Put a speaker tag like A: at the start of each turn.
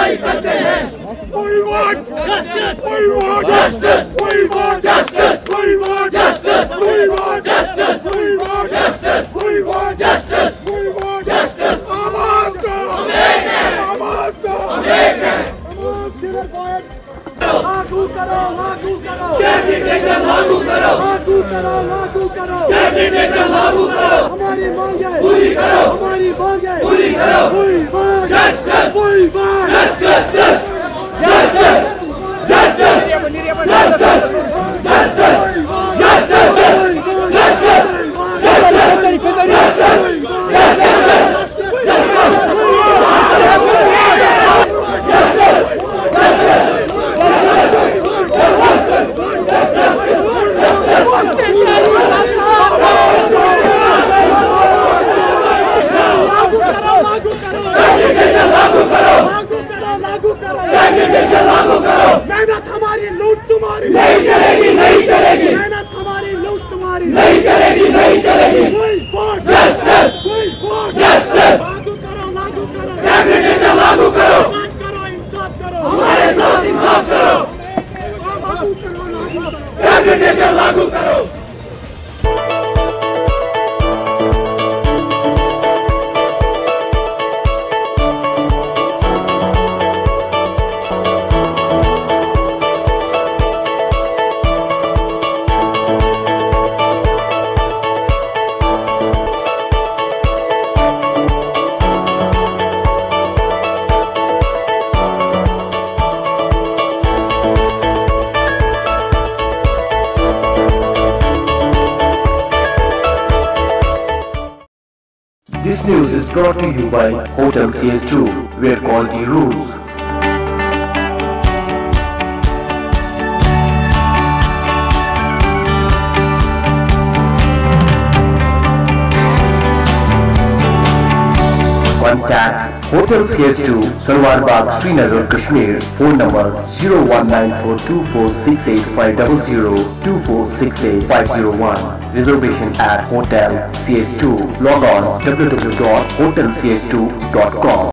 A: लड़ाई करते हैं। We want justice. We want justice. We want justice. We want justice. We want justice. We want justice. We want justice. We want justice. आवाज दो। आवाज दो। लागू करो, लागू करो, कैबिनेट लागू करो, लागू करो, लागू करो, कैबिनेट लागू करो, हमारी मांगे पूरी करो, हमारी मांगे पूरी करो, we want justice, we want justice, justice, justice, मेहनत हमारी लूट तुम्हारी नहीं चलेगी, नहीं चलेगी, मेहनत हमारी लूट तुम्हारी नहीं चलेगी, नहीं चलेगी। We want justice, we want justice, लागू करो, लागू करो, कैबिनेट लागू करो, इंसाफ करो, इंसाफ करो, हमारे साथ इंसाफ करो, लागू करो, लागू करो, कैबिनेट लागू करो।
B: This news is brought to you by Hotel CS2, where quality rules. Contact Hotel CS2, Salwar Bagh, Srinagar, Kashmir. Phone number 0194246850, 24685001. Reservation at Hotel CS2. Log on www.hotelcs2.com.